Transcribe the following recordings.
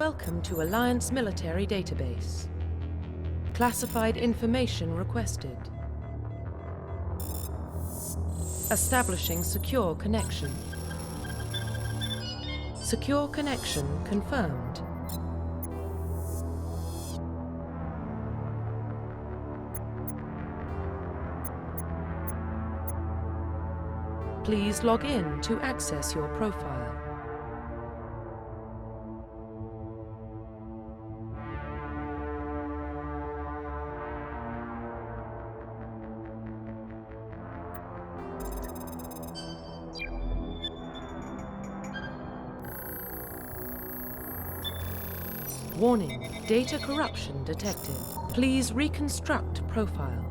Welcome to Alliance Military Database. Classified information requested. Establishing secure connection. Secure connection confirmed. Please log in to access your profile. Warning, data corruption detected. Please reconstruct profile.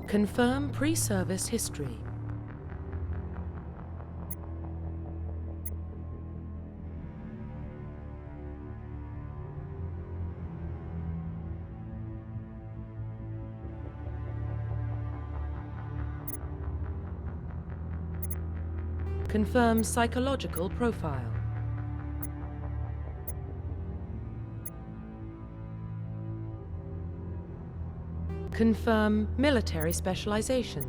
Confirm pre-service history. Confirm psychological profile. Confirm military specialization.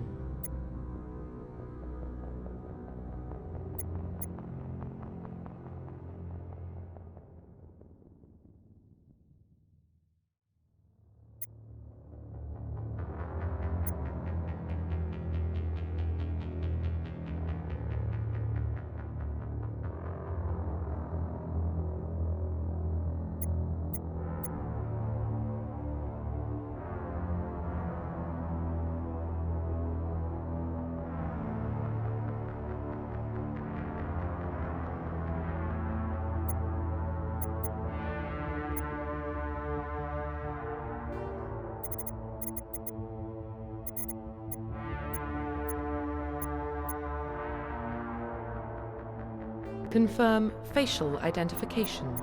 Confirm facial identification.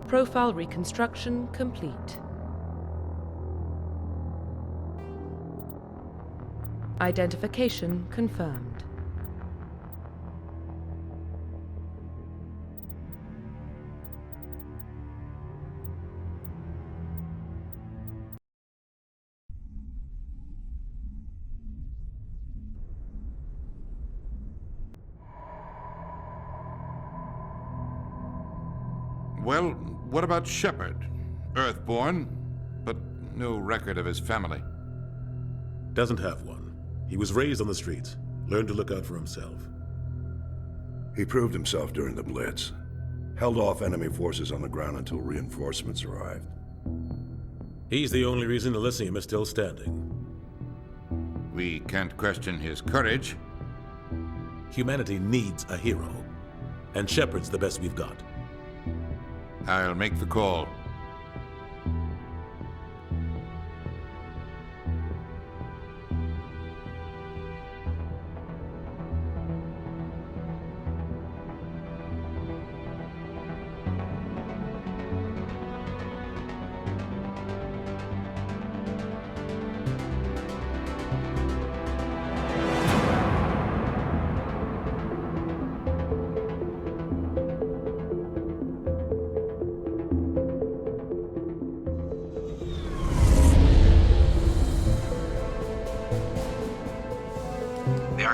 Profile reconstruction complete. Identification confirmed. Well, what about Shepard? Earthborn, but no record of his family. Doesn't have one. He was raised on the streets, learned to look out for himself. He proved himself during the Blitz. Held off enemy forces on the ground until reinforcements arrived. He's the only reason Elysium is still standing. We can't question his courage. Humanity needs a hero, and Shepard's the best we've got. I'll make the call.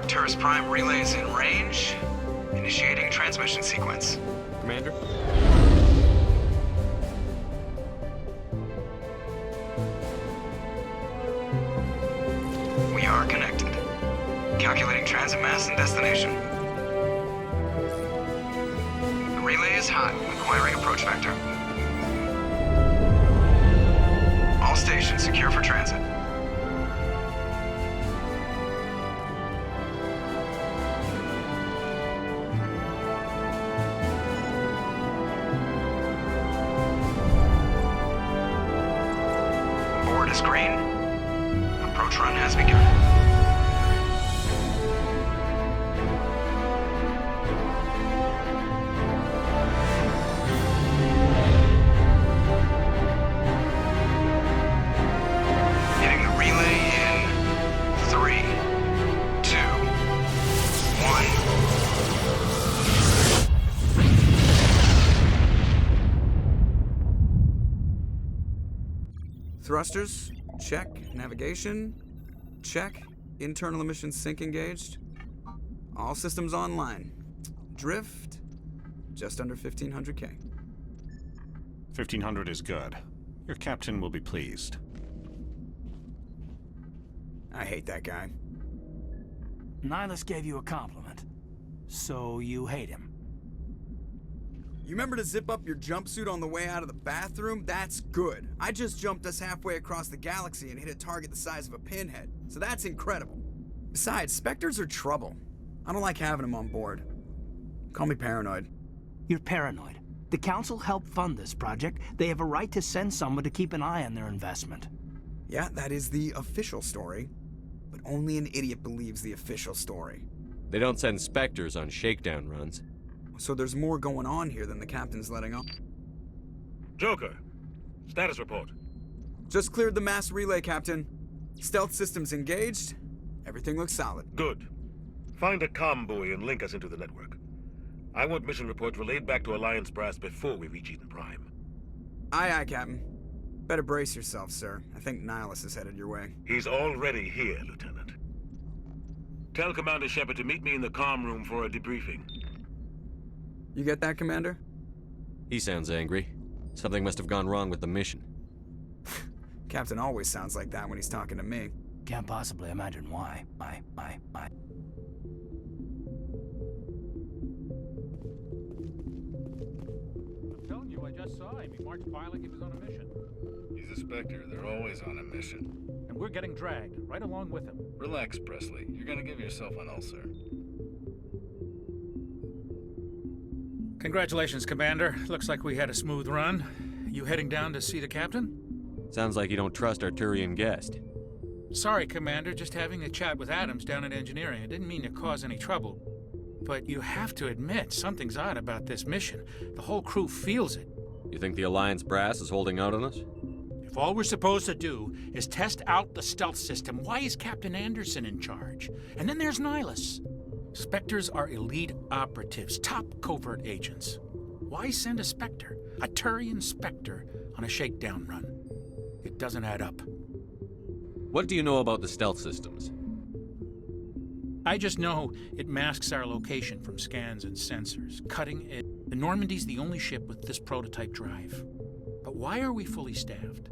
Arcturus Prime relays in range. Initiating transmission sequence. Commander? We are connected. Calculating transit mass and destination. The relay is hot, acquiring approach vector. All stations secure for transit. Board is green. Approach run has begun. Hitting the relay in 3, 2, 1. Thrusters, check. Navigation, check. Internal emissions sync engaged. All systems online. Drift, just under 1500K. 1500 is good. Your captain will be pleased. I hate that guy. Nihilus gave you a compliment. So you hate him. You remember to zip up your jumpsuit on the way out of the bathroom? That's good. I just jumped us halfway across the galaxy and hit a target the size of a pinhead. So that's incredible. Besides, Spectres are trouble. I don't like having them on board. Call me paranoid. You're paranoid. The Council helped fund this project. They have a right to send someone to keep an eye on their investment. Yeah, that is the official story. But only an idiot believes the official story. They don't send Spectres on shakedown runs. So there's more going on here than the captain's letting on. Joker, status report. Just cleared the mass relay, Captain. Stealth systems engaged. Everything looks solid. Good. Find a comm buoy and link us into the network. I want mission reports relayed back to Alliance Brass before we reach Eden Prime. Aye, aye, Captain. Better brace yourself, sir. I think Nihilus is headed your way. He's already here, Lieutenant. Tell Commander Shepard to meet me in the comm room for a debriefing. You get that, Commander? He sounds angry. Something must have gone wrong with the mission. Captain always sounds like that when he's talking to me. Can't possibly imagine why. I'm telling you, I just saw him. He marched by like he was on a mission. He's a Spectre. They're always on a mission. And we're getting dragged, right along with him. Relax, Presley. You're gonna give yourself an ulcer. Congratulations, Commander. Looks like we had a smooth run. You heading down to see the captain? Sounds like you don't trust Arturian guest. Sorry, Commander. Just having a chat with Adams down at engineering. I didn't mean to cause any trouble. But you have to admit, something's odd about this mission. The whole crew feels it. You think the Alliance Brass is holding out on us? If all we're supposed to do is test out the stealth system, why is Captain Anderson in charge? And then there's Nihilus. Spectres are elite operatives, top covert agents. Why send a Spectre, a Turian Spectre, on a shakedown run? It doesn't add up. What do you know about the stealth systems? I just know it masks our location from scans and sensors, cutting it. The Normandy's the only ship with this prototype drive. But why are we fully staffed?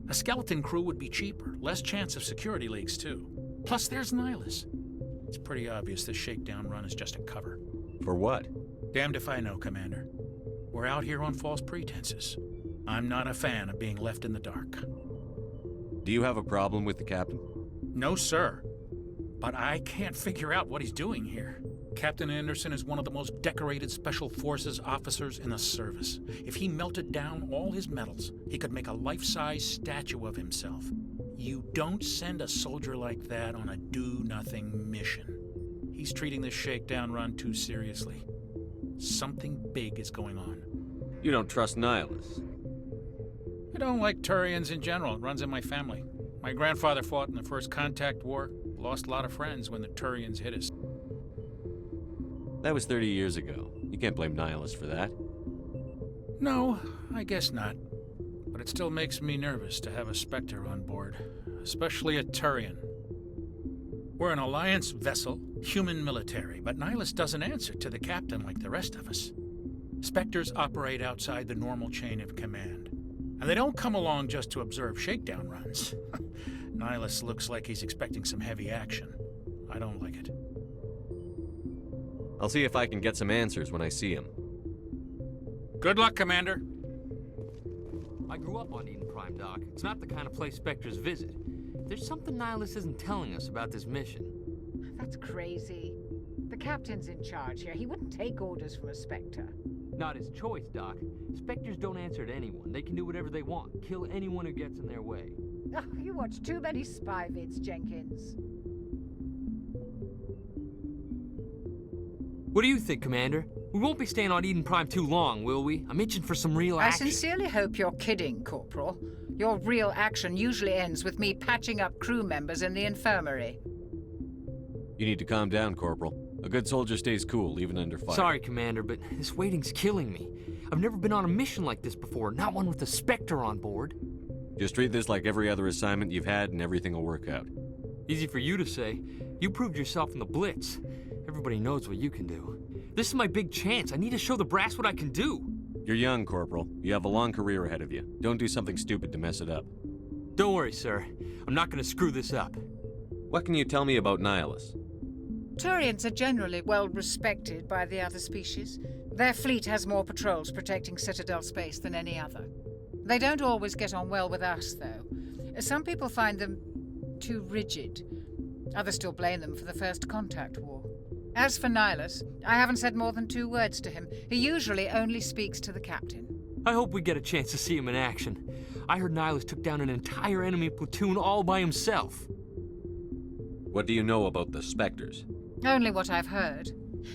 A skeleton crew would be cheaper, less chance of security leaks too. Plus there's Nihilus. It's pretty obvious this shakedown run is just a cover. For what? Damned if I know, Commander. We're out here on false pretenses. I'm not a fan of being left in the dark. Do you have a problem with the captain? No, sir. But I can't figure out what he's doing here. Captain Anderson is one of the most decorated Special Forces officers in the service. If he melted down all his medals, he could make a life-size statue of himself. You don't send a soldier like that on a do-nothing mission. He's treating this shakedown run too seriously. Something big is going on. You don't trust Nihilus? I don't like Turians in general. It runs in my family. My grandfather fought in the First Contact War. Lost a lot of friends when the Turians hit us. That was 30 years ago. You can't blame Nihilus for that. No, I guess not. But it still makes me nervous to have a Spectre on board. Especially a Turian. We're an Alliance vessel, human military, but Nihilus doesn't answer to the captain like the rest of us. Spectres operate outside the normal chain of command, and they don't come along just to observe shakedown runs. Nihilus looks like he's expecting some heavy action. I don't like it. I'll see if I can get some answers when I see him. Good luck, Commander. I grew up on Eden Prime, Doc. It's not the kind of place Spectres visit. There's something Nihilus isn't telling us about this mission. That's crazy. The captain's in charge here. He wouldn't take orders from a Spectre. Not his choice, Doc. Spectres don't answer to anyone. They can do whatever they want. Kill anyone who gets in their way. Oh, you watch too many spy vids, Jenkins. What do you think, Commander? We won't be staying on Eden Prime too long, will we? I'm itching for some real action. I sincerely hope you're kidding, Corporal. Your real action usually ends with me patching up crew members in the infirmary. You need to calm down, Corporal. A good soldier stays cool, even under fire. Sorry, Commander, but this waiting's killing me. I've never been on a mission like this before, not one with a Spectre on board. Just treat this like every other assignment you've had and everything will work out. Easy for you to say. You proved yourself in the Blitz. Everybody knows what you can do. This is my big chance. I need to show the brass what I can do. You're young, Corporal. You have a long career ahead of you. Don't do something stupid to mess it up. Don't worry, sir. I'm not going to screw this up. What can you tell me about Nihilus? Turians are generally well respected by the other species. Their fleet has more patrols protecting Citadel space than any other. They don't always get on well with us, though. Some people find them too rigid. Others still blame them for the First Contact War. As for Nihilus, I haven't said more than 2 words to him. He usually only speaks to the captain. I hope we get a chance to see him in action. I heard Nihilus took down an entire enemy platoon all by himself. What do you know about the Spectres? Only what I've heard.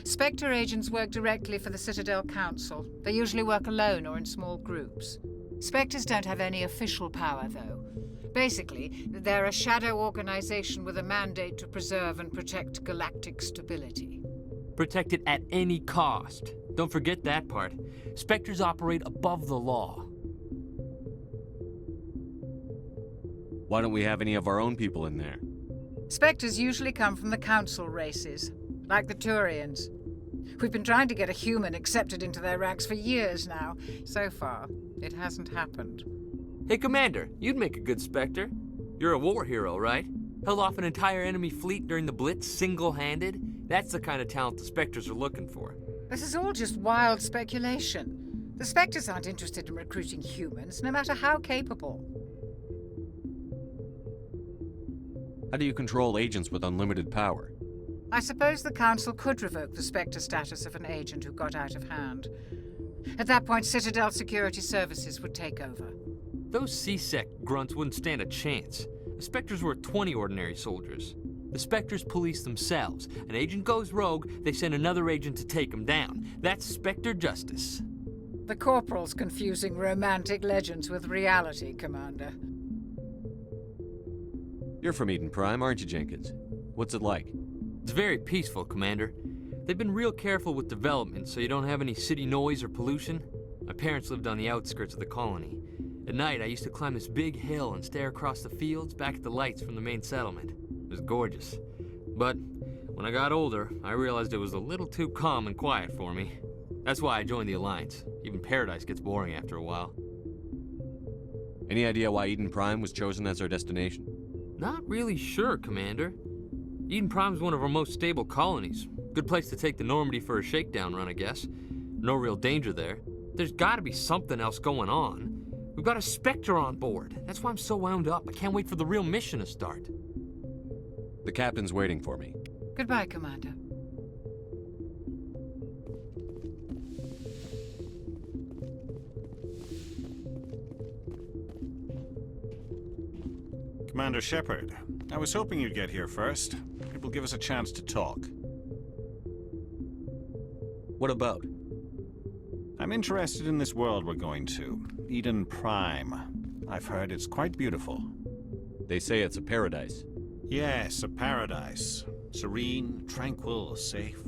Spectre agents work directly for the Citadel Council. They usually work alone or in small groups. Spectres don't have any official power, though. Basically, they're a shadow organization with a mandate to preserve and protect galactic stability. Protect it at any cost. Don't forget that part. Spectres operate above the law. Why don't we have any of our own people in there? Spectres usually come from the Council races, like the Turians. We've been trying to get a human accepted into their ranks for years now. So far, it hasn't happened. Hey, Commander, you'd make a good Spectre. You're a war hero, right? Held off an entire enemy fleet during the Blitz single-handed? That's the kind of talent the Spectres are looking for. This is all just wild speculation. The Spectres aren't interested in recruiting humans, no matter how capable. How do you control agents with unlimited power? I suppose the Council could revoke the Spectre status of an agent who got out of hand. At that point, Citadel Security Services would take over. Those C-Sec grunts wouldn't stand a chance. The Spectres were 20 ordinary soldiers. The Spectres police themselves. An agent goes rogue, they send another agent to take him down. That's Spectre justice. The Corporal's confusing romantic legends with reality, Commander. You're from Eden Prime, aren't you, Jenkins? What's it like? It's very peaceful, Commander. They've been real careful with development, so you don't have any city noise or pollution. My parents lived on the outskirts of the colony. At night, I used to climb this big hill and stare across the fields back at the lights from the main settlement. It was gorgeous. But when I got older, I realized it was a little too calm and quiet for me. That's why I joined the Alliance. Even Paradise gets boring after a while. Any idea why Eden Prime was chosen as our destination? Not really sure, Commander. Eden Prime's one of our most stable colonies. Good place to take the Normandy for a shakedown run, I guess. No real danger there. There's gotta be something else going on. We've got a Spectre on board. That's why I'm so wound up. I can't wait for the real mission to start. The captain's waiting for me. Goodbye, Commander. Commander Shepard, I was hoping you'd get here first. It will give us a chance to talk. What about? I'm interested in this world we're going to, Eden Prime. I've heard it's quite beautiful. They say it's a paradise. Yes, a paradise. Serene, tranquil, safe.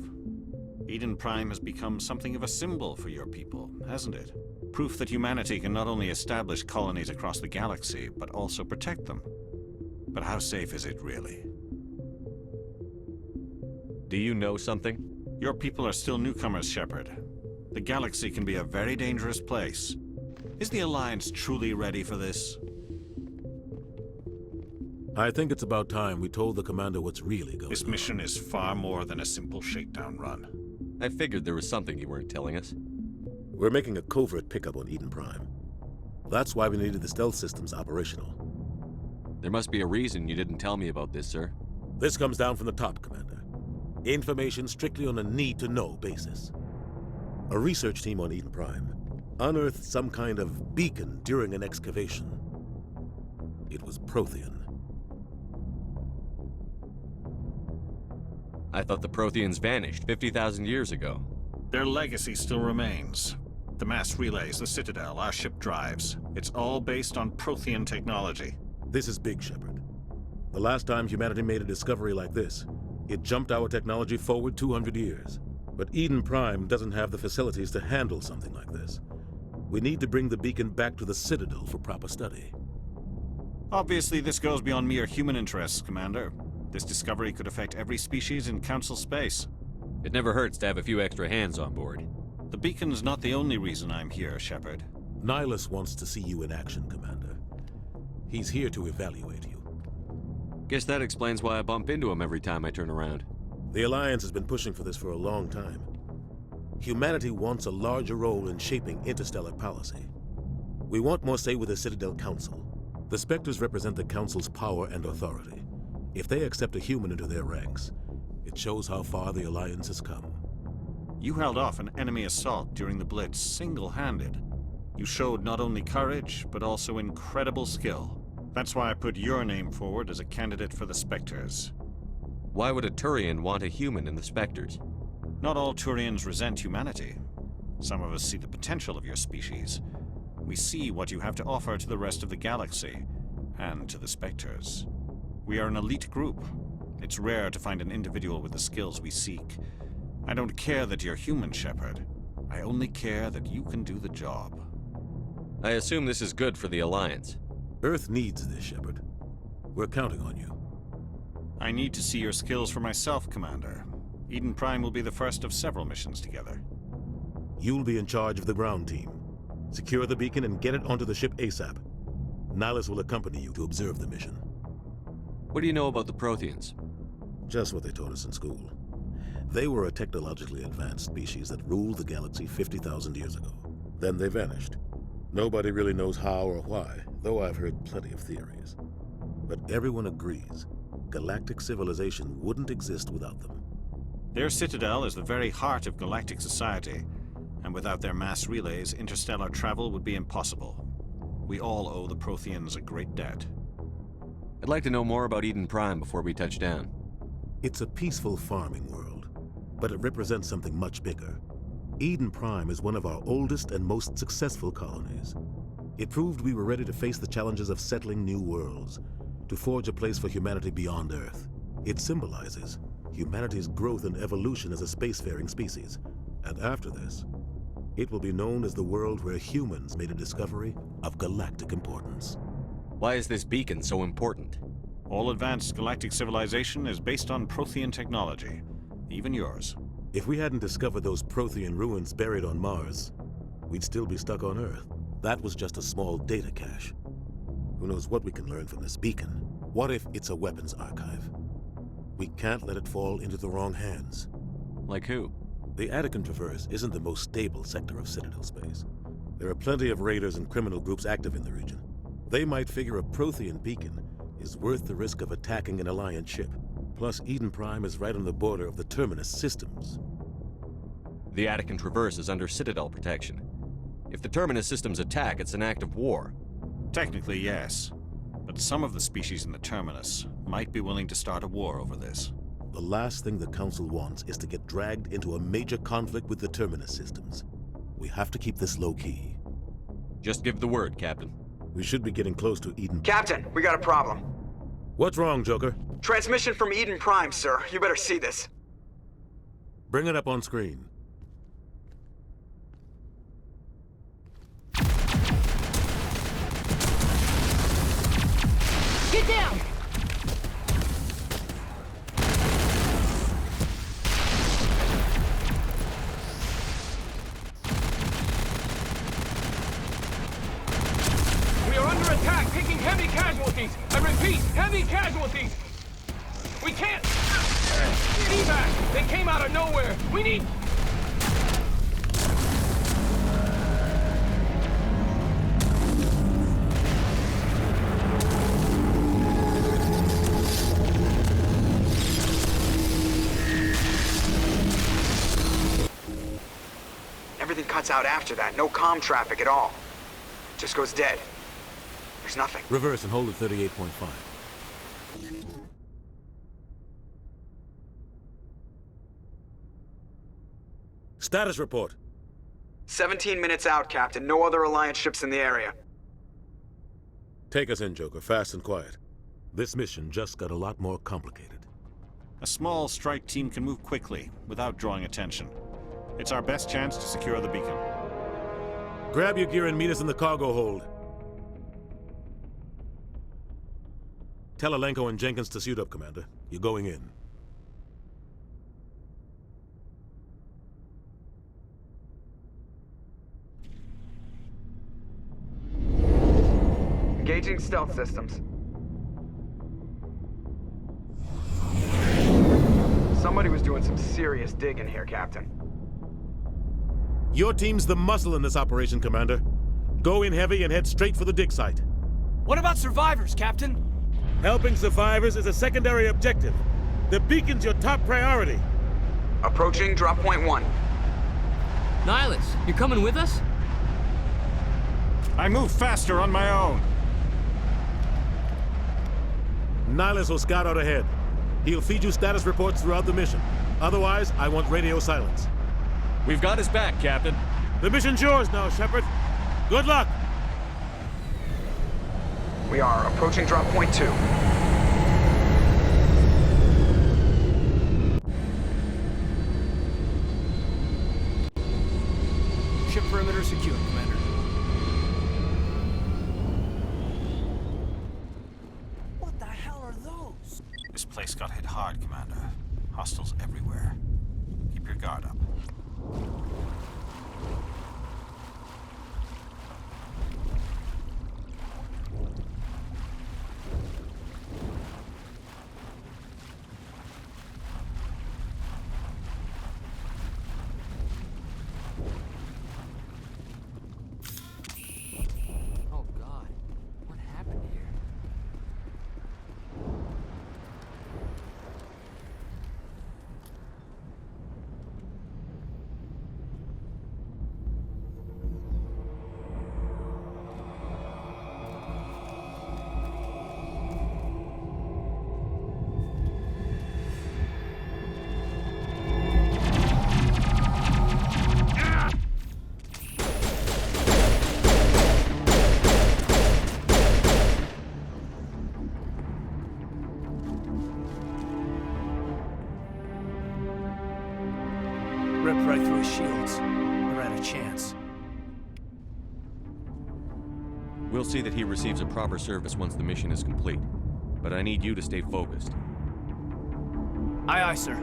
Eden Prime has become something of a symbol for your people, hasn't it? Proof that humanity can not only establish colonies across the galaxy, but also protect them. But how safe is it really? Do you know something? Your people are still newcomers, Shepard. The galaxy can be a very dangerous place. Is the Alliance truly ready for this? I think it's about time we told the Commander what's really going on. This mission is far more than a simple shakedown run. I figured there was something you weren't telling us. We're making a covert pickup on Eden Prime. That's why we needed the stealth systems operational. There must be a reason you didn't tell me about this, sir. This comes down from the top, Commander. Information strictly on a need-to-know basis. A research team on Eden Prime unearthed some kind of beacon during an excavation. It was Prothean. I thought the Protheans vanished 50,000 years ago. Their legacy still remains. The mass relays, the Citadel, our ship drives. It's all based on Prothean technology. This is big, Shepard. The last time humanity made a discovery like this, it jumped our technology forward 200 years. But Eden Prime doesn't have the facilities to handle something like this. We need to bring the beacon back to the Citadel for proper study. Obviously, this goes beyond mere human interests, Commander. This discovery could affect every species in Council space. It never hurts to have a few extra hands on board. The beacon's not the only reason I'm here, Shepard. Nihilus wants to see you in action, Commander. He's here to evaluate you. Guess that explains why I bump into him every time I turn around. The Alliance has been pushing for this for a long time. Humanity wants a larger role in shaping interstellar policy. We want more say with the Citadel Council. The Spectres represent the Council's power and authority. If they accept a human into their ranks, it shows how far the Alliance has come. You held off an enemy assault during the Blitz single-handed. You showed not only courage, but also incredible skill. That's why I put your name forward as a candidate for the Spectres. Why would a Turian want a human in the Spectres? Not all Turians resent humanity. Some of us see the potential of your species. We see what you have to offer to the rest of the galaxy, and to the Spectres. We are an elite group. It's rare to find an individual with the skills we seek. I don't care that you're human, Shepard. I only care that you can do the job. I assume this is good for the Alliance. Earth needs this, Shepard. We're counting on you. I need to see your skills for myself, Commander. Eden Prime will be the first of several missions together. You'll be in charge of the ground team. Secure the beacon and get it onto the ship ASAP. Nihilus will accompany you to observe the mission. What do you know about the Protheans? Just what they taught us in school. They were a technologically advanced species that ruled the galaxy 50,000 years ago. Then they vanished. Nobody really knows how or why, though I've heard plenty of theories. But everyone agrees, galactic civilization wouldn't exist without them. Their citadel is the very heart of galactic society, and without their mass relays, interstellar travel would be impossible. We all owe the Protheans a great debt. I'd like to know more about Eden Prime before we touch down. It's a peaceful farming world, but it represents something much bigger. Eden Prime is one of our oldest and most successful colonies. It proved we were ready to face the challenges of settling new worlds, to forge a place for humanity beyond Earth. It symbolizes humanity's growth and evolution as a spacefaring species. And after this, it will be known as the world where humans made a discovery of galactic importance. Why is this beacon so important? All advanced galactic civilization is based on Prothean technology, even yours. If we hadn't discovered those Prothean ruins buried on Mars, we'd still be stuck on Earth. That was just a small data cache. Who knows what we can learn from this beacon? What if it's a weapons archive? We can't let it fall into the wrong hands. Like who? The Attican Traverse isn't the most stable sector of Citadel space. There are plenty of raiders and criminal groups active in the region. They might figure a Prothean beacon is worth the risk of attacking an Alliance ship. Plus, Eden Prime is right on the border of the Terminus systems. The Attican Traverse is under Citadel protection. If the Terminus systems attack, it's an act of war. Technically, yes. But some of the species in the Terminus might be willing to start a war over this. The last thing the Council wants is to get dragged into a major conflict with the Terminus systems. We have to keep this low-key. Just give the word, Captain. We should be getting close to Eden. Captain, we got a problem. What's wrong, Joker? Transmission from Eden Prime, sir. You better see this. Bring it up on screen. Get down! attack, taking heavy casualties. I repeat, heavy casualties. We can't... Evac! They came out of nowhere. We need... Everything cuts out after that. No comm traffic at all. Just goes dead. There's nothing. Reverse and hold at 38.5. Status report. 17 minutes out, Captain. No other Alliance ships in the area. Take us in, Joker, fast and quiet. This mission just got a lot more complicated. A small strike team can move quickly, without drawing attention. It's our best chance to secure the beacon. Grab your gear and meet us in the cargo hold. Tell Alenko and Jenkins to suit up, Commander. You're going in. Engaging stealth systems. Somebody was doing some serious digging here, Captain. Your team's the muscle in this operation, Commander. Go in heavy and head straight for the dig site. What about survivors, Captain? Helping survivors is a secondary objective. The beacon's your top priority. Approaching drop point 1. Nihilus, you coming with us? I move faster on my own. Nihilus will scout out ahead. He'll feed you status reports throughout the mission. Otherwise, I want radio silence. We've got his back, Captain. The mission's yours now, Shepard. Good luck! We are approaching drop point 2. Ship perimeter secure, Commander. What the hell are those? This place got hit hard, Commander. Hostiles everywhere. Keep your guard up. Oh God, what happened here? Ripped right through his shields. Never had a chance. We'll see that he receives a proper service once the mission is complete. But I need you to stay focused. Aye, aye, sir.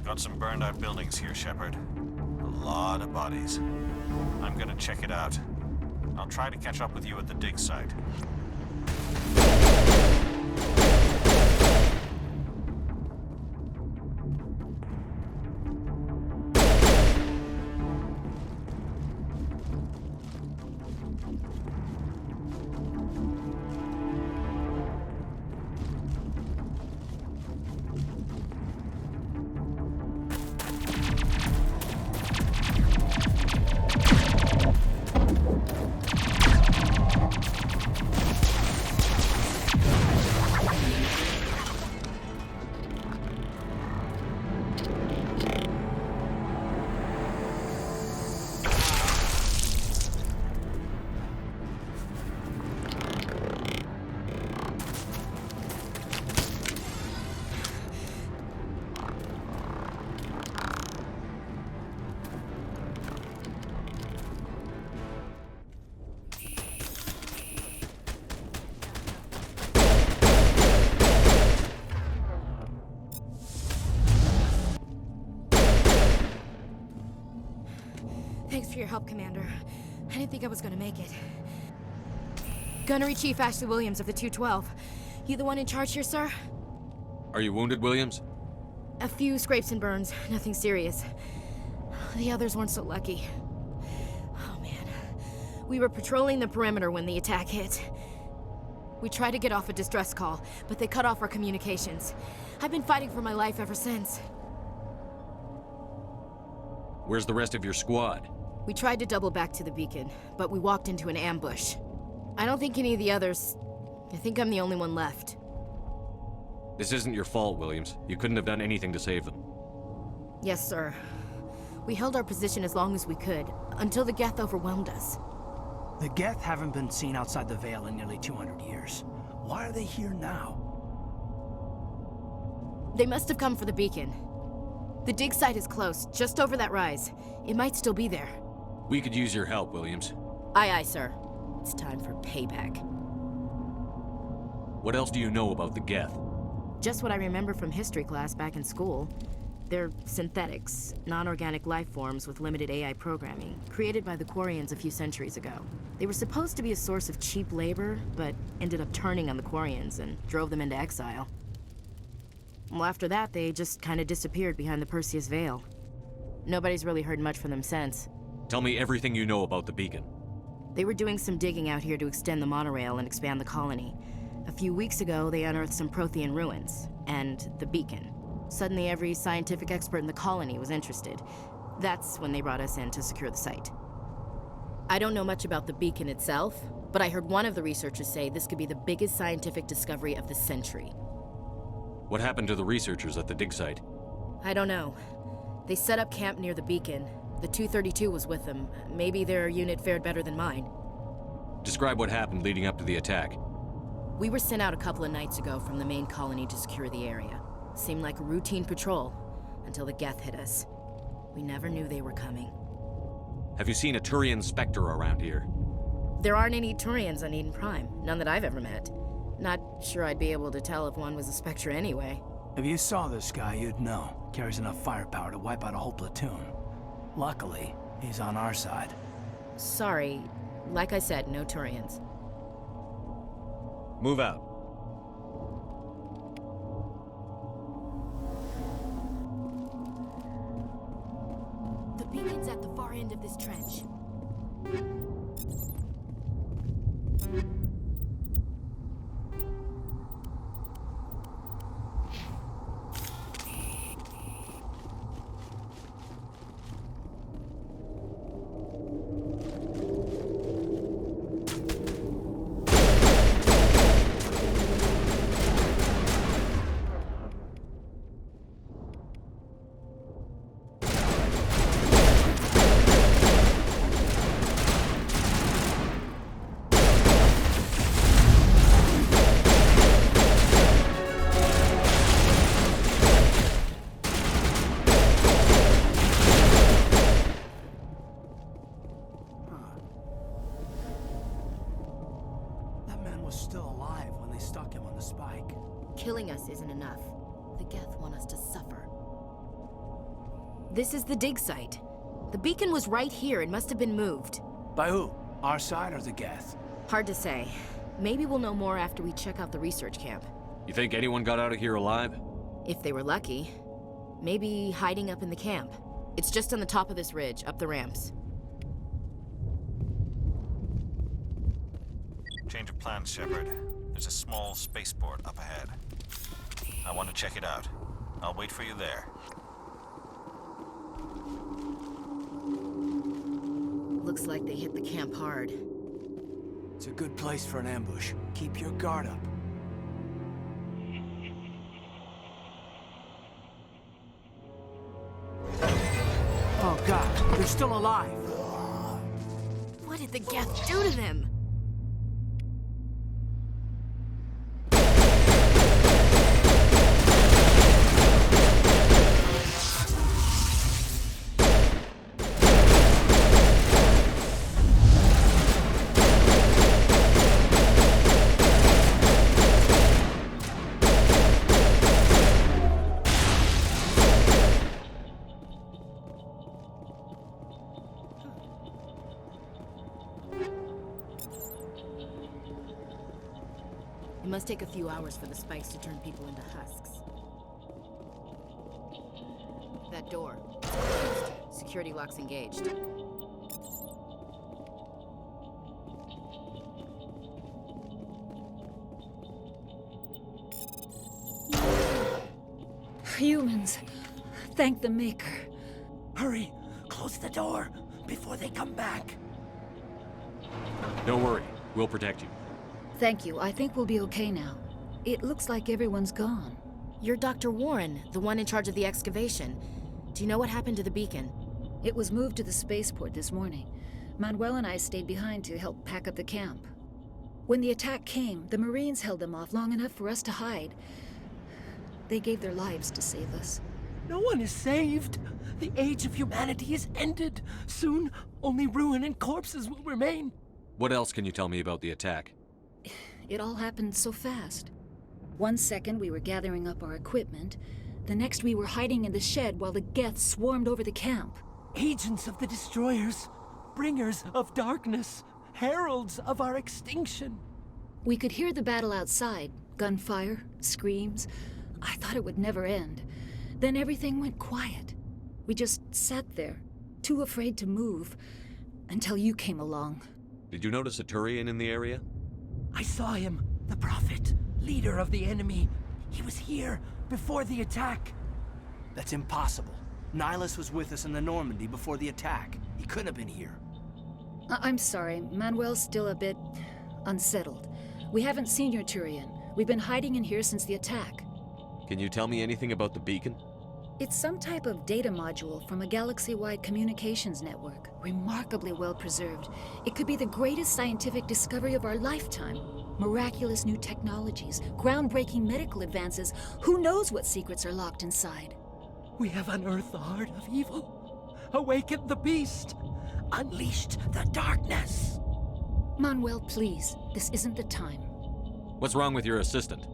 Got some burned out buildings here, Shepard. A lot of bodies. I'm gonna check it out. I'll try to catch up with you at the dig site. for your help, Commander. I didn't think I was gonna make it. Gunnery Chief Ashley Williams of the 212. You the one in charge here, sir? Are you wounded, Williams? A few scrapes and burns, nothing serious. The others weren't so lucky. Oh man. We were patrolling the perimeter when the attack hit. We tried to get off a distress call, but they cut off our communications. I've been fighting for my life ever since. Where's the rest of your squad? We tried to double back to the beacon, but we walked into an ambush. I don't think any of the others... I think I'm the only one left. This isn't your fault, Williams. You couldn't have done anything to save them. Yes, sir. We held our position as long as we could, until the Geth overwhelmed us. The Geth haven't been seen outside the Veil in nearly 200 years. Why are they here now? They must have come for the beacon. The dig site is close, just over that rise. It might still be there. We could use your help, Williams. Aye, aye, sir. It's time for payback. What else do you know about the Geth? Just what I remember from history class back in school. They're synthetics, non-organic life forms with limited AI programming, created by the Quarians a few centuries ago. They were supposed to be a source of cheap labor, but ended up turning on the Quarians and drove them into exile. Well, after that, they just kind of disappeared behind the Perseus Veil. Nobody's really heard much from them since. Tell me everything you know about the beacon. They were doing some digging out here to extend the monorail and expand the colony. A few weeks ago, they unearthed some Prothean ruins, and the beacon. Suddenly, every scientific expert in the colony was interested. That's when they brought us in to secure the site. I don't know much about the beacon itself, but I heard one of the researchers say this could be the biggest scientific discovery of the century. What happened to the researchers at the dig site? I don't know. They set up camp near the beacon. The 232 was with them. Maybe their unit fared better than mine. Describe what happened leading up to the attack. We were sent out a couple of nights ago from the main colony to secure the area. Seemed like a routine patrol, until the Geth hit us. We never knew they were coming. Have you seen a Turian Spectre around here? There aren't any Turians on Eden Prime. None that I've ever met. Not sure I'd be able to tell if one was a Spectre anyway. If you saw this guy, you'd know. Carries enough firepower to wipe out a whole platoon. Luckily, he's on our side. Sorry. Like I said, no Turians. Move out. The beacon's at the far end of this trench. Killing us isn't enough. The Geth want us to suffer. This is the dig site. The beacon was right here. It must have been moved. By who? Our side or the Geth? Hard to say. Maybe we'll know more after we check out the research camp. You think anyone got out of here alive? If they were lucky. Maybe hiding up in the camp. It's just on the top of this ridge, up the ramps. Change of plans, Shepard. There's a small spaceport up ahead. I want to check it out. I'll wait for you there. Looks like they hit the camp hard. It's a good place for an ambush. Keep your guard up. Oh God, they're still alive. What did the Geth do to them? It must take a few hours for the spikes to turn people into husks. That door. It's closed. Security lock's engaged. Humans. Thank the Maker. Hurry! Close the door before they come back. Don't worry. We'll protect you. Thank you. I think we'll be okay now. It looks like everyone's gone. You're Dr. Warren, the one in charge of the excavation. Do you know what happened to the beacon? It was moved to the spaceport this morning. Manuel and I stayed behind to help pack up the camp. When the attack came, the Marines held them off long enough for us to hide. They gave their lives to save us. No one is saved. The age of humanity is ended. Soon, only ruin and corpses will remain. What else can you tell me about the attack? It all happened so fast. 1 second we were gathering up our equipment. The next we were hiding in the shed while the Geth swarmed over the camp. Agents of the Destroyers, bringers of darkness, heralds of our extinction. We could hear the battle outside. Gunfire, screams. I thought it would never end. Then everything went quiet. We just sat there, too afraid to move, until you came along. Did you notice a Turian in the area? I saw him, the Prophet, leader of the enemy. He was here before the attack. That's impossible. Nihilus was with us in the Normandy before the attack. He couldn't have been here. I'm sorry, Manuel's still a bit unsettled. We haven't seen your Turian. We've been hiding in here since the attack. Can you tell me anything about the beacon? It's some type of data module from a galaxy-wide communications network. Remarkably well preserved. It could be the greatest scientific discovery of our lifetime. Miraculous new technologies, groundbreaking medical advances. Who knows what secrets are locked inside? We have unearthed the heart of evil, awakened the beast, unleashed the darkness. Manuel, please. This isn't the time. What's wrong with your assistant?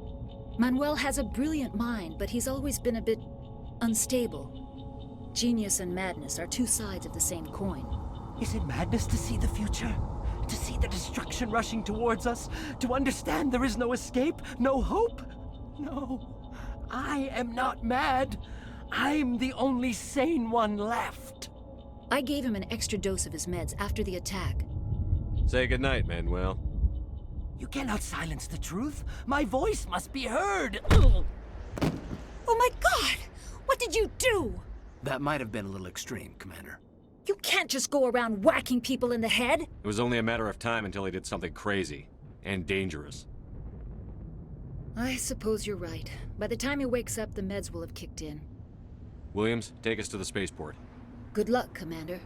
Manuel has a brilliant mind, but he's always been a bit unstable. Genius and madness are two sides of the same coin. Is it madness to see the future? To see the destruction rushing towards us? To understand there is no escape? No hope? No. I am not mad. I'm the only sane one left. I gave him an extra dose of his meds after the attack. Say goodnight, Manuel. You cannot silence the truth. My voice must be heard. Oh my God! What did you do? That might have been a little extreme, Commander. You can't just go around whacking people in the head. It was only a matter of time until he did something crazy and dangerous. I suppose you're right. By the time he wakes up, the meds will have kicked in. Williams, take us to the spaceport. Good luck, Commander.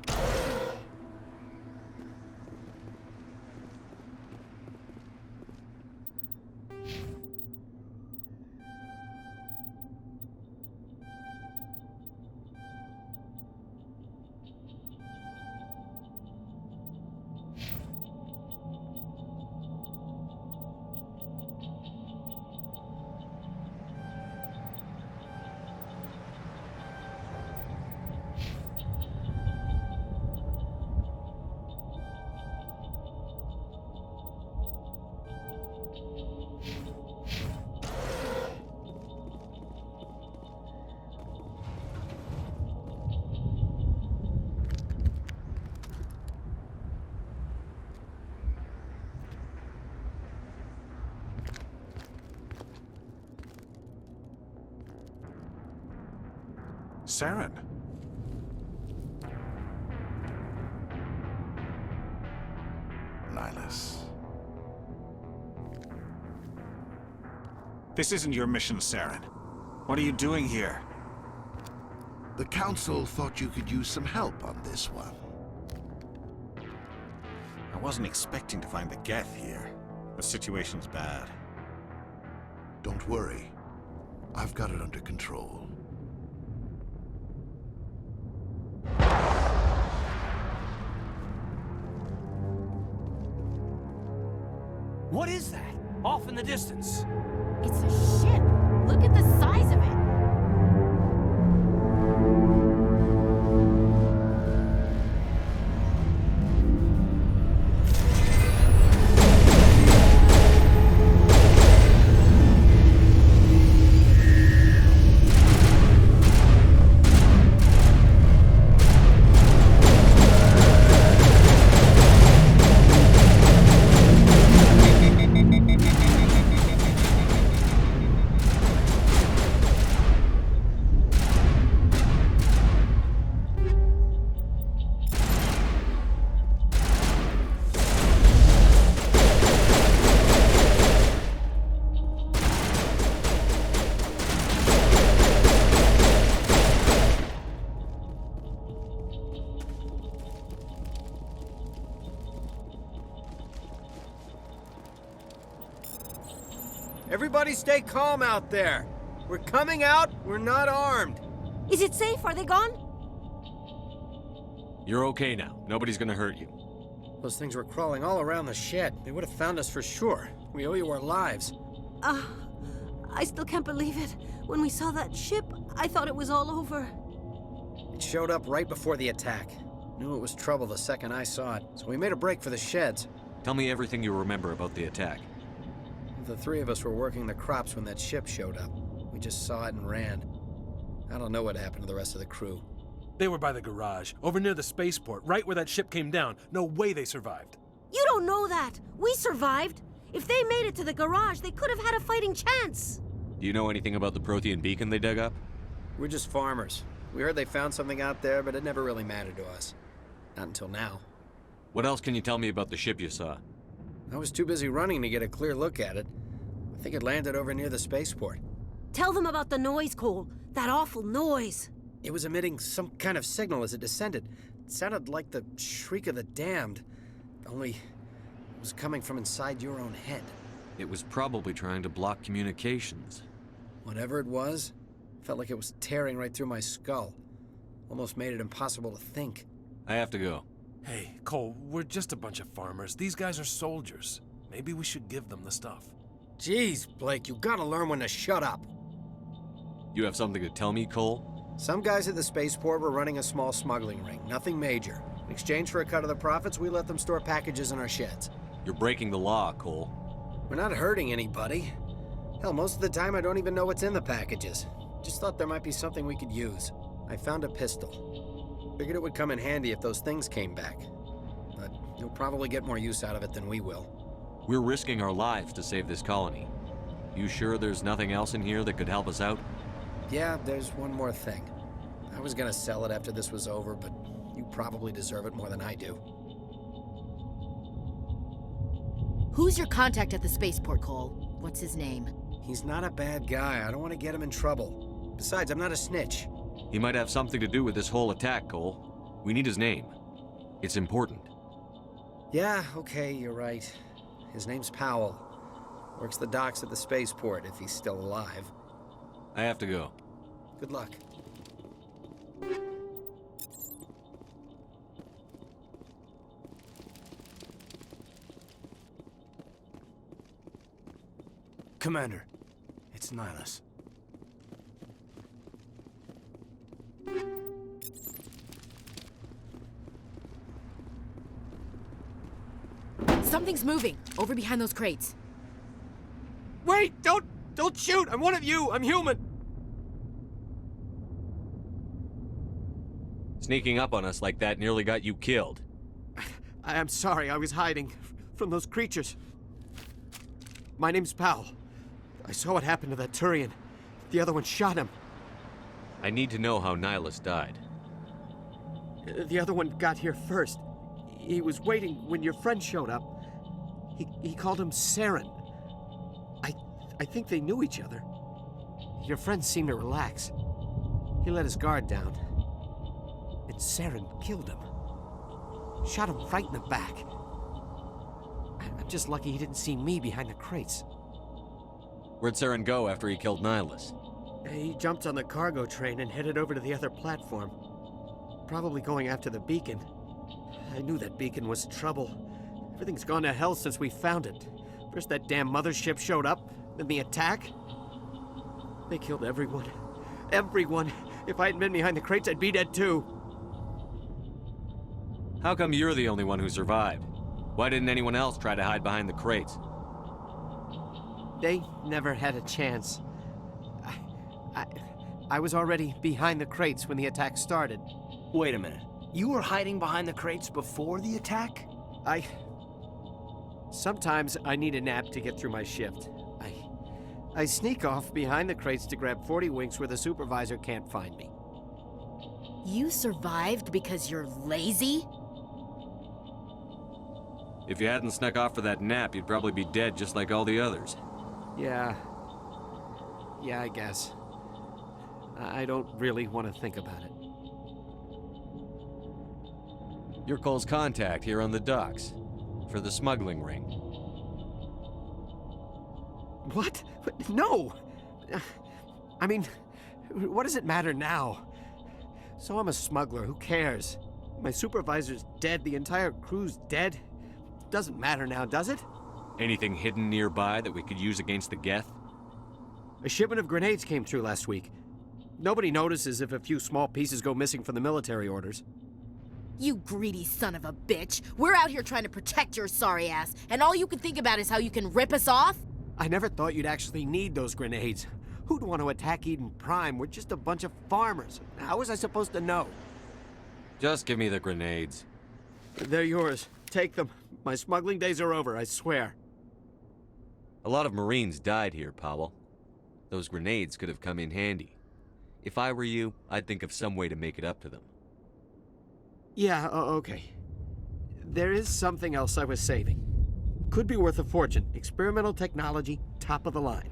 Saren. Nihilus. This isn't your mission, Saren. What are you doing here? The Council thought you could use some help on this one. I wasn't expecting to find the Geth here. The situation's bad. Don't worry. I've got it under control. What is that? Off in the distance. It's a ship. Look at the size of it. Everybody stay calm out there. We're coming out, we're not armed. Is it safe? Are they gone? You're okay now. Nobody's gonna hurt you. Those things were crawling all around the shed. They would have found us for sure. We owe you our lives. I still can't believe it. When we saw that ship, I thought it was all over. It showed up right before the attack. Knew it was trouble the second I saw it, so we made a break for the sheds. Tell me everything you remember about the attack. The three of us were working the crops when that ship showed up. We just saw it and ran. I don't know what happened to the rest of the crew. They were by the garage, over near the spaceport, right where that ship came down. No way they survived. You don't know that. We survived. If they made it to the garage, they could have had a fighting chance. Do you know anything about the Prothean beacon they dug up? We're just farmers. We heard they found something out there, but it never really mattered to us. Not until now. What else can you tell me about the ship you saw? I was too busy running to get a clear look at it. I think it landed over near the spaceport. Tell them about the noise, Cole. That awful noise. It was emitting some kind of signal as it descended. It sounded like the shriek of the damned, only it was coming from inside your own head. It was probably trying to block communications. Whatever it was, felt like it was tearing right through my skull. Almost made it impossible to think. I have to go. Hey, Cole, we're just a bunch of farmers. These guys are soldiers. Maybe we should give them the stuff. Jeez, Blake, you gotta learn when to shut up. You have something to tell me, Cole? Some guys at the spaceport were running a small smuggling ring, nothing major. In exchange for a cut of the profits, we let them store packages in our sheds. You're breaking the law, Cole. We're not hurting anybody. Hell, most of the time I don't even know what's in the packages. Just thought there might be something we could use. I found a pistol. Figured it would come in handy if those things came back. But you'll probably get more use out of it than we will. We're risking our lives to save this colony. You sure there's nothing else in here that could help us out? Yeah, there's one more thing. I was gonna sell it after this was over, but you probably deserve it more than I do. Who's your contact at the spaceport, Cole? What's his name? He's not a bad guy. I don't want to get him in trouble. Besides, I'm not a snitch. He might have something to do with this whole attack, Cole. We need his name. It's important. Yeah, okay, you're right. His name's Powell. Works the docks at the spaceport, if he's still alive. I have to go. Good luck. Commander, it's Nihilus. Something's moving, over behind those crates. Wait! Don't shoot! I'm one of you! I'm human! Sneaking up on us like that nearly got you killed. I am sorry, I was hiding from those creatures. My name's Powell. I saw what happened to that Turian. The other one shot him. I need to know how Nihilus died. The other one got here first. He was waiting when your friend showed up. He called him Saren. I think they knew each other. Your friend seemed to relax. He let his guard down. And Saren killed him. Shot him right in the back. I'm just lucky he didn't see me behind the crates. Where'd Saren go after he killed Nihilus? He jumped on the cargo train and headed over to the other platform. Probably going after the beacon. I knew that beacon was trouble. Everything's gone to hell since we found it. First that damn mothership showed up, then the attack. They killed everyone. Everyone. If I hadn't been behind the crates, I'd be dead too. How come you're the only one who survived? Why didn't anyone else try to hide behind the crates? They never had a chance. I was already behind the crates when the attack started. Wait a minute. You were hiding behind the crates before the attack? Sometimes I need a nap to get through my shift. I sneak off behind the crates to grab 40 winks where the supervisor can't find me. You survived because you're lazy? If you hadn't snuck off for that nap, you'd probably be dead just like all the others. Yeah, I guess. I don't really want to think about it. You're Cole's contact here on the docks for the smuggling ring. What? No! I mean, what does it matter now? So I'm a smuggler, who cares? My supervisor's dead, the entire crew's dead. Doesn't matter now, does it? Anything hidden nearby that we could use against the Geth? A shipment of grenades came through last week. Nobody notices if a few small pieces go missing from the military orders. You greedy son of a bitch! We're out here trying to protect your sorry ass, and all you can think about is how you can rip us off? I never thought you'd actually need those grenades. Who'd want to attack Eden Prime? We're just a bunch of farmers. How was I supposed to know? Just give me the grenades. They're yours. Take them. My smuggling days are over, I swear. A lot of Marines died here, Powell. Those grenades could have come in handy. If I were you, I'd think of some way to make it up to them. Yeah, okay. There is something else I was saving. Could be worth a fortune. Experimental technology, top of the line.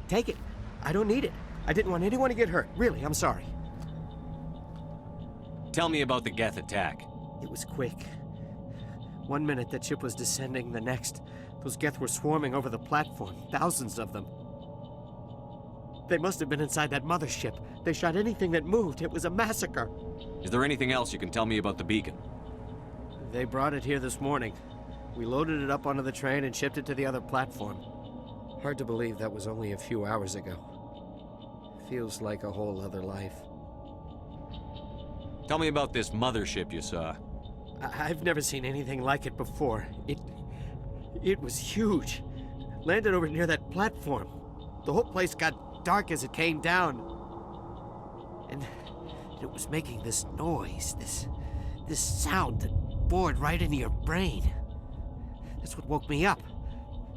Take it. I don't need it. I didn't want anyone to get hurt. Really, I'm sorry. Tell me about the Geth attack. It was quick. 1 minute that ship was descending, the next, those Geth were swarming over the platform. Thousands of them. They must have been inside that mothership. They shot anything that moved. It was a massacre. Is there anything else you can tell me about the beacon? They brought it here this morning. We loaded it up onto the train and shipped it to the other platform. Hard to believe that was only a few hours ago. Feels like a whole other life. Tell me about this mothership you saw. I've never seen anything like it before. It was huge. Landed over near that platform. The whole place got dark as it came down. And it was making this noise, this sound that bored right into your brain. That's what woke me up.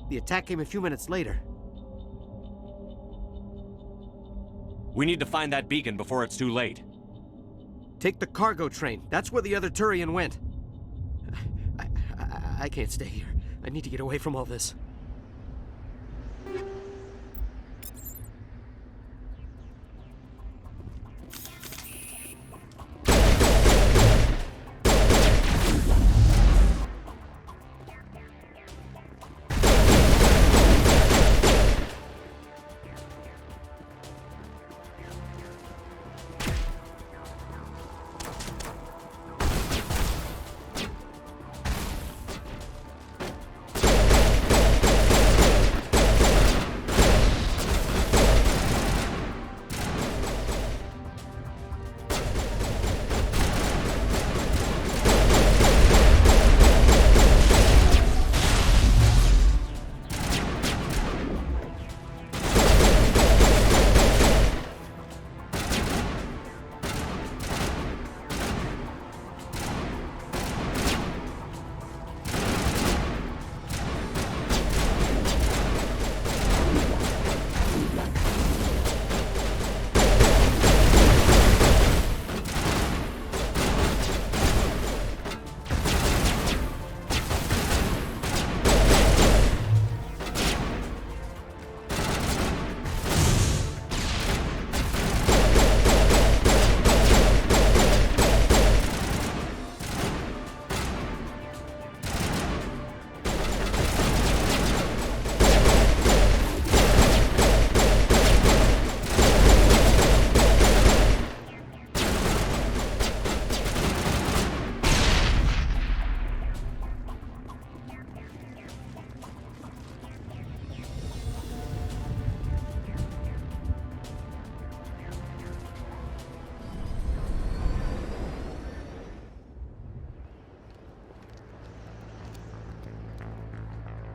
The attack came a few minutes later. We need to find that beacon before it's too late. Take the cargo train. That's where the other Turian went. I can't stay here. I need to get away from all this.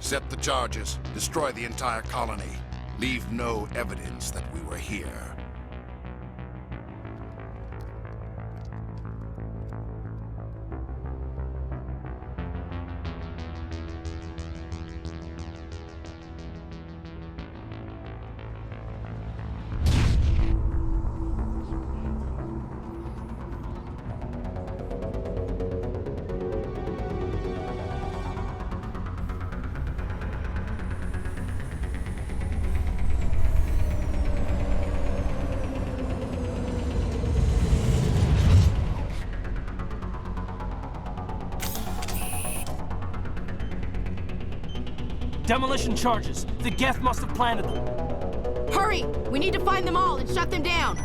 Set the charges. Destroy the entire colony. Leave no evidence that we were here. Demolition charges. The Geth must have planted them. Hurry! We need to find them all and shut them down!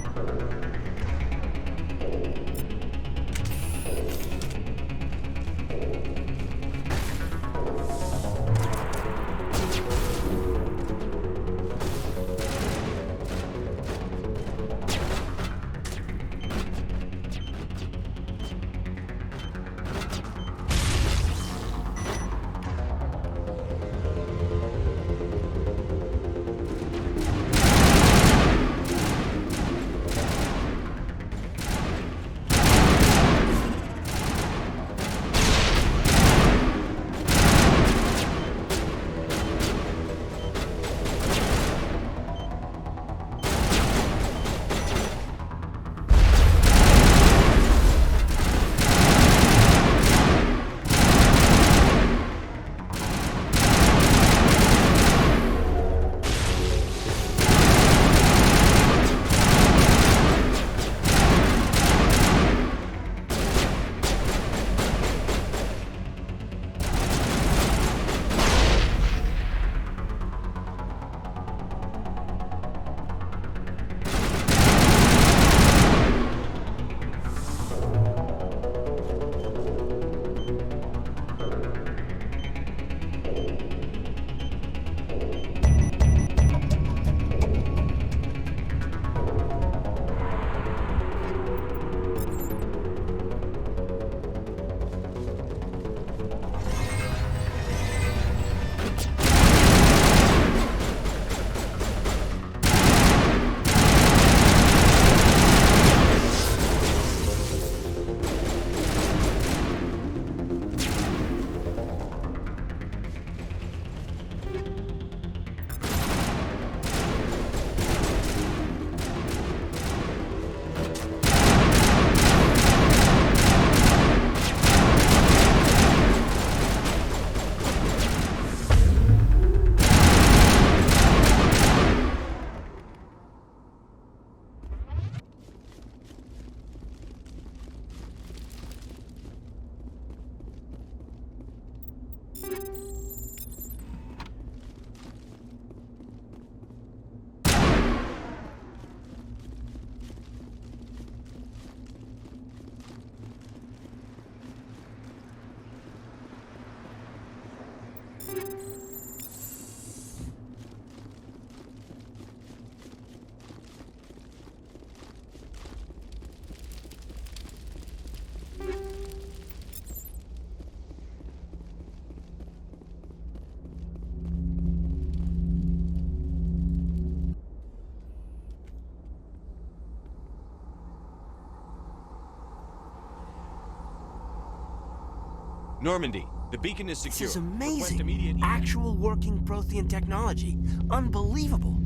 Normandy, the beacon is secure. This is Request amazing. immediate- Actual working Prothean technology. Unbelievable.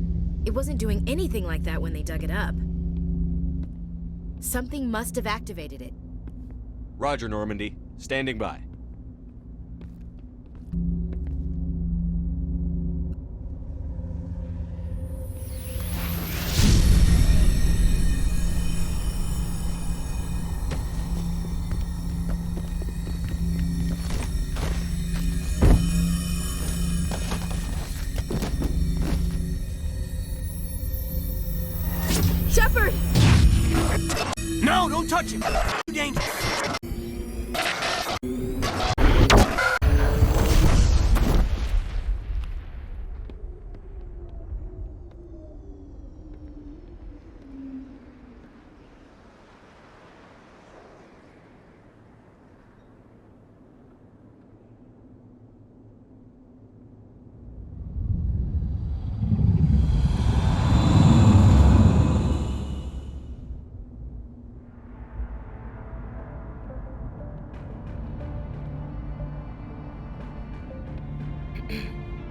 It wasn't doing anything like that when they dug it up. Something must have activated it. Roger, Normandy. Standing by. Shepard! No, don't touch him! Too dangerous!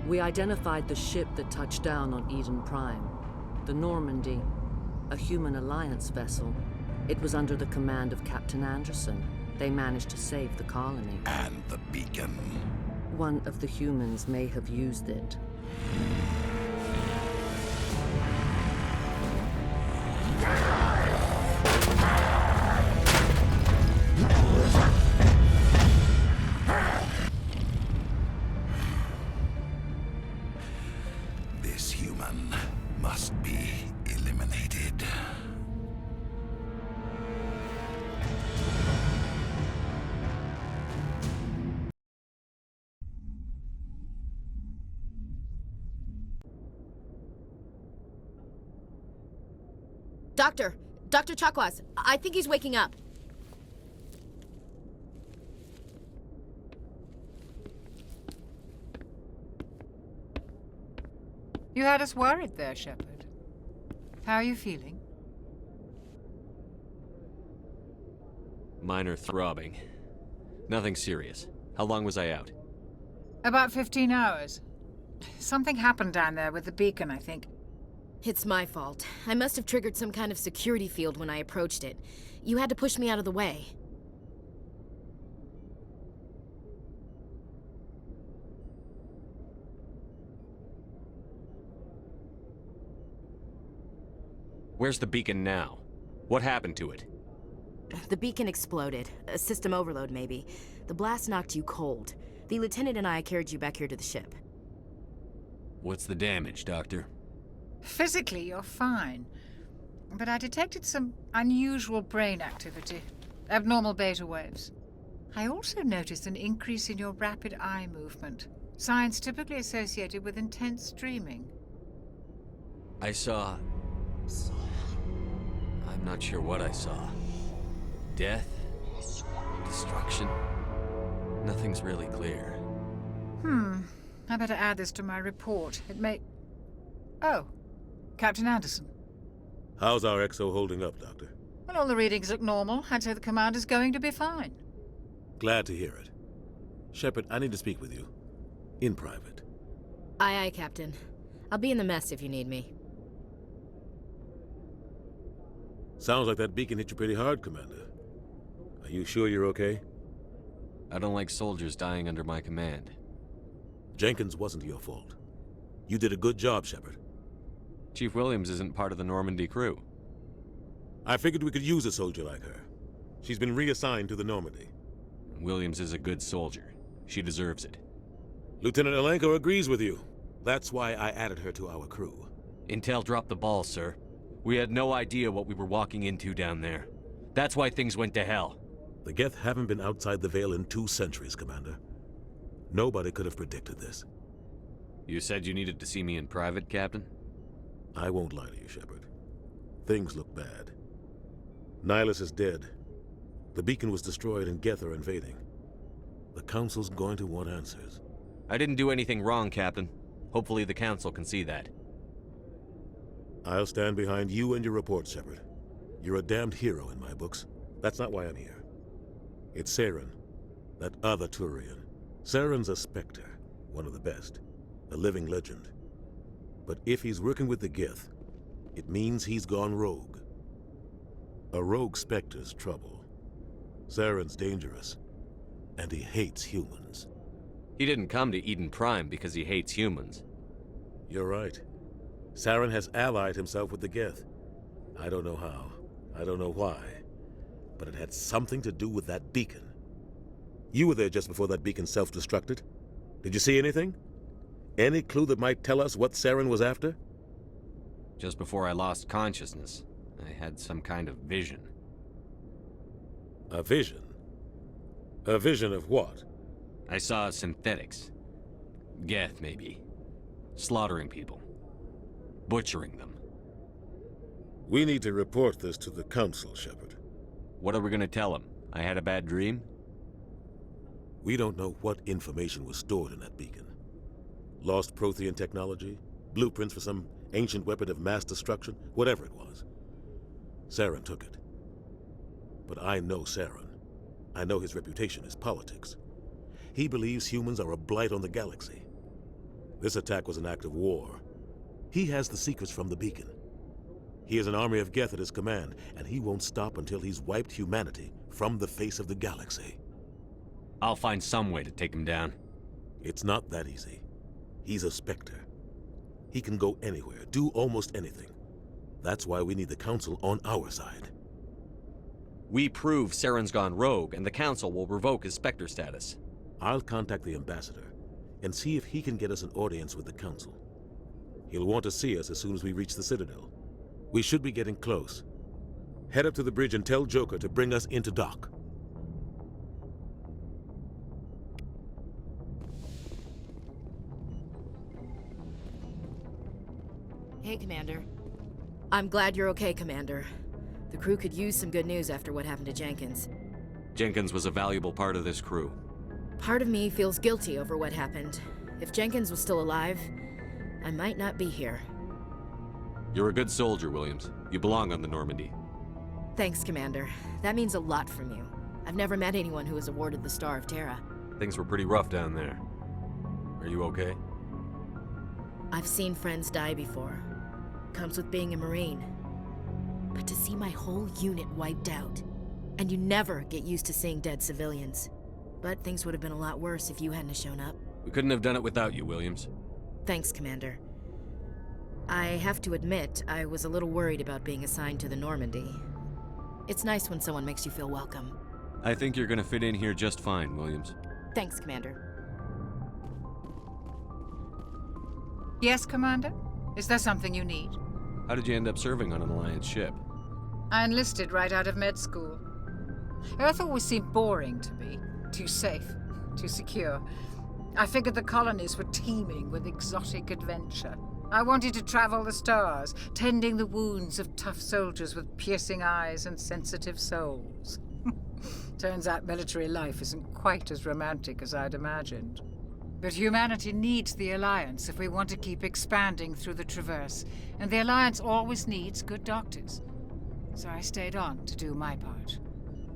We identified the ship that touched down on Eden Prime. The Normandy, a human alliance vessel. It was under the command of Captain Anderson. They managed to save the colony. And the beacon. One of the humans may have used it. Everyone must be eliminated. Dr. Chakwas, I think he's waking up. You had us worried there, Shepard. How are you feeling? Minor throbbing. Nothing serious. How long was I out? About 15 hours. Something happened down there with the beacon, I think. It's my fault. I must have triggered some kind of security field when I approached it. You had to push me out of the way. Where's the beacon now? What happened to it? The beacon exploded. A system overload, maybe. The blast knocked you cold. The lieutenant and I carried you back here to the ship. What's the damage, Doctor? Physically, you're fine. But I detected some unusual brain activity. Abnormal beta waves. I also noticed an increase in your rapid eye movement. Signs typically associated with intense dreaming. I saw... I'm not sure what I saw. Death? Destruction? Nothing's really clear. I better add this to my report. It may... Oh, Captain Anderson. How's our XO holding up, Doctor? Well, all the readings look normal. I'd say the commander's going to be fine. Glad to hear it. Shepard, I need to speak with you. In private. Aye, aye, Captain. I'll be in the mess if you need me. Sounds like that beacon hit you pretty hard, Commander. Are you sure you're okay? I don't like soldiers dying under my command. Jenkins wasn't your fault. You did a good job, Shepard. Chief Williams isn't part of the Normandy crew. I figured we could use a soldier like her. She's been reassigned to the Normandy. Williams is a good soldier. She deserves it. Lieutenant Alenko agrees with you. That's why I added her to our crew. Intel dropped the ball, sir. We had no idea what we were walking into down there. That's why things went to hell. The Geth haven't been outside the Veil in 2 centuries, Commander. Nobody could have predicted this. You said you needed to see me in private, Captain? I won't lie to you, Shepard. Things look bad. Nihilus is dead. The beacon was destroyed and Geth are invading. The Council's going to want answers. I didn't do anything wrong, Captain. Hopefully the Council can see that. I'll stand behind you and your report, Shepard. You're a damned hero in my books. That's not why I'm here. It's Saren, that other Turian. Saren's a Spectre, one of the best, a living legend. But if he's working with the Geth, it means he's gone rogue. A rogue Spectre's trouble. Saren's dangerous, and he hates humans. He didn't come to Eden Prime because he hates humans. You're right. Saren has allied himself with the Geth. I don't know how. I don't know why. But it had something to do with that beacon. You were there just before that beacon self-destructed. Did you see anything? Any clue that might tell us what Saren was after? Just before I lost consciousness, I had some kind of vision. A vision? A vision of what? I saw synthetics. Geth, maybe. Slaughtering people. Butchering them. We need to report this to the Council, Shepard. What are we gonna tell them? I had a bad dream? We don't know what information was stored in that beacon. Lost Prothean technology? Blueprints for some ancient weapon of mass destruction? Whatever it was. Saren took it. But I know Saren. I know his reputation is politics. He believes humans are a blight on the galaxy. This attack was an act of war. He has the secrets from the beacon. He has an army of Geth at his command, and he won't stop until he's wiped humanity from the face of the galaxy. I'll find some way to take him down. It's not that easy. He's a Spectre. He can go anywhere, do almost anything. That's why we need the Council on our side. We prove Saren's gone rogue, and the Council will revoke his Spectre status. I'll contact the Ambassador and see if he can get us an audience with the Council. He'll want to see us as soon as we reach the Citadel. We should be getting close. Head up to the bridge and tell Joker to bring us into dock. Hey, Commander. I'm glad you're okay, Commander. The crew could use some good news after what happened to Jenkins. Jenkins was a valuable part of this crew. Part of me feels guilty over what happened. If Jenkins was still alive, I might not be here. You're a good soldier, Williams. You belong on the Normandy. Thanks, Commander. That means a lot from you. I've never met anyone who was awarded the Star of Terra. Things were pretty rough down there. Are you okay? I've seen friends die before. Comes with being a Marine. But to see my whole unit wiped out, and you never get used to seeing dead civilians. But things would have been a lot worse if you hadn't shown up. We couldn't have done it without you, Williams. Thanks, Commander. I have to admit, I was a little worried about being assigned to the Normandy. It's nice when someone makes you feel welcome. I think you're gonna fit in here just fine, Williams. Thanks, Commander. Yes, Commander? Is there something you need? How did you end up serving on an Alliance ship? I enlisted right out of med school. Earth always seemed boring to me. Too safe, too secure. I figured the colonies were teeming with exotic adventure. I wanted to travel the stars, tending the wounds of tough soldiers with piercing eyes and sensitive souls. Turns out military life isn't quite as romantic as I'd imagined. But humanity needs the Alliance if we want to keep expanding through the Traverse, and the Alliance always needs good doctors. So I stayed on to do my part.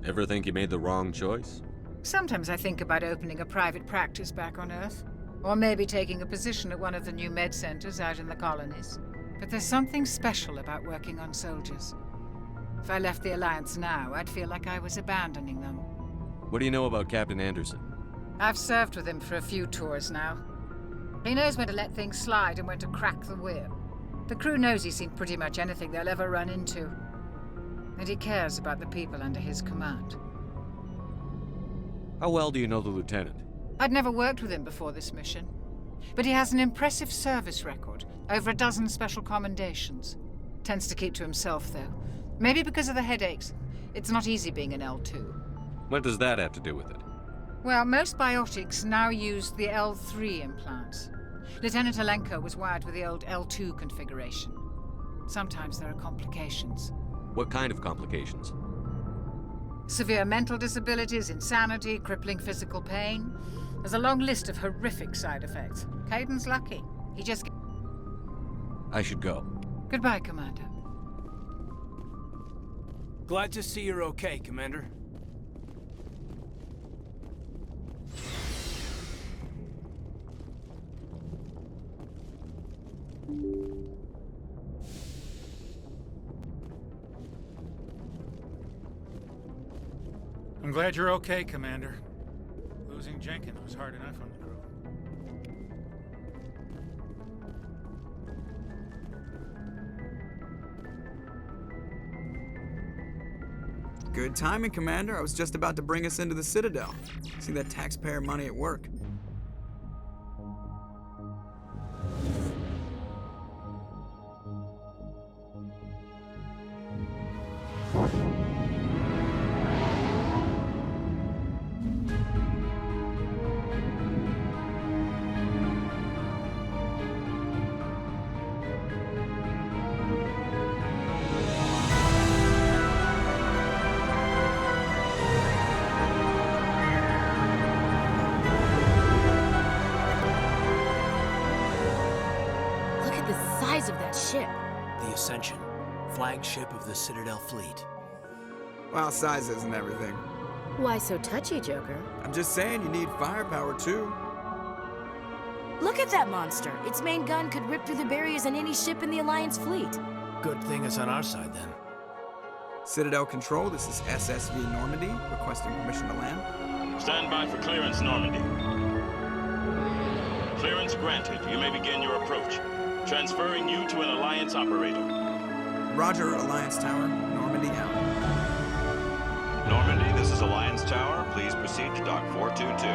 Ever think you made the wrong choice? Sometimes I think about opening a private practice back on Earth. Or maybe taking a position at one of the new med centers out in the colonies. But there's something special about working on soldiers. If I left the Alliance now, I'd feel like I was abandoning them. What do you know about Captain Anderson? I've served with him for a few tours now. He knows when to let things slide and when to crack the whip. The crew knows he's seen pretty much anything they'll ever run into. And he cares about the people under his command. How well do you know the lieutenant? I'd never worked with him before this mission. But he has an impressive service record, over a dozen special commendations. Tends to keep to himself, though. Maybe because of the headaches. It's not easy being an L2. What does that have to do with it? Well, most biotics now use the L3 implants. Lieutenant Alenko was wired with the old L2 configuration. Sometimes there are complications. What kind of complications? Severe mental disabilities, insanity, crippling physical pain. There's a long list of horrific side effects. Kaiden's lucky. He just... I should go. Goodbye, Commander. Glad to see you're okay, Commander. I'm glad you're okay, Commander. Losing Jenkins was hard enough on the crew. Good timing, Commander. I was just about to bring us into the Citadel. See that taxpayer money at work. Of that ship. The Ascension, flagship of the Citadel fleet. Well, size isn't everything. Why so touchy, Joker? I'm just saying you need firepower, too. Look at that monster. Its main gun could rip through the barriers in any ship in the Alliance fleet. Good thing it's on our side, then. Citadel Control, this is SSV Normandy, requesting permission to land. Stand by for clearance, Normandy. Clearance granted. You may begin your approach. Transferring you to an Alliance operator. Roger, Alliance Tower. Normandy out. Normandy, this is Alliance Tower. Please proceed to Dock 422.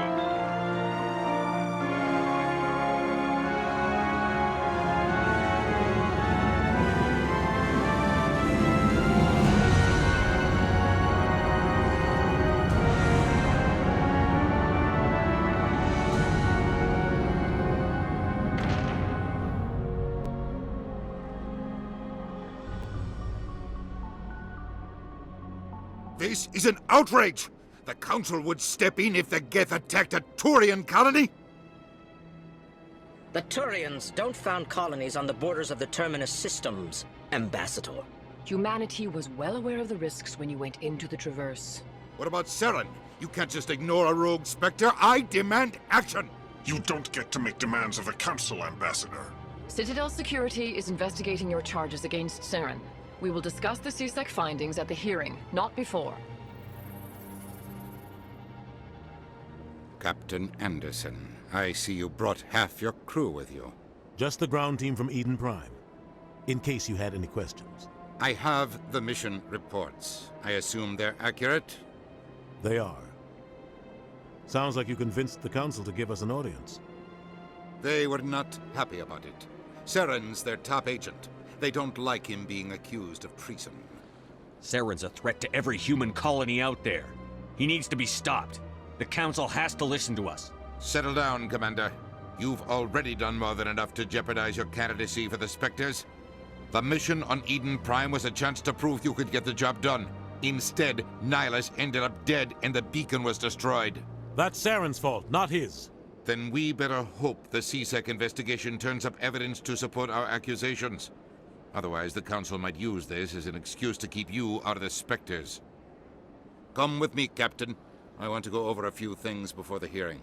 This is an outrage! The Council would step in if the Geth attacked a Turian colony? The Turians don't found colonies on the borders of the Terminus systems, Ambassador. Humanity was well aware of the risks when you went into the Traverse. What about Saren? You can't just ignore a rogue Spectre. I demand action! You don't get to make demands of the Council, Ambassador. Citadel Security is investigating your charges against Saren. We will discuss the CSEC findings at the hearing, not before. Captain Anderson, I see you brought half your crew with you. Just the ground team from Eden Prime, in case you had any questions. I have the mission reports. I assume they're accurate? They are. Sounds like you convinced the Council to give us an audience. They were not happy about it. Saren's their top agent. They don't like him being accused of treason. Saren's a threat to every human colony out there. He needs to be stopped. The Council has to listen to us. Settle down, Commander. You've already done more than enough to jeopardize your candidacy for the Spectres. The mission on Eden Prime was a chance to prove you could get the job done. Instead, Nihilus ended up dead and the beacon was destroyed. That's Saren's fault, not his. Then we better hope the CSEC investigation turns up evidence to support our accusations. Otherwise, the Council might use this as an excuse to keep you out of the Spectres. Come with me, Captain. I want to go over a few things before the hearing.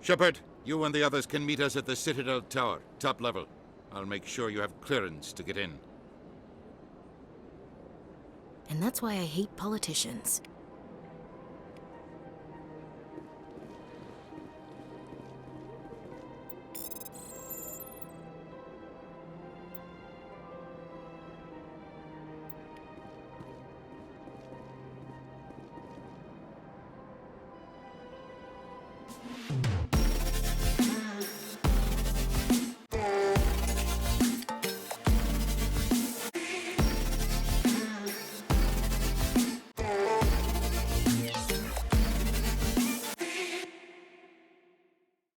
Shepard, you and the others can meet us at the Citadel Tower, top level. I'll make sure you have clearance to get in. And that's why I hate politicians.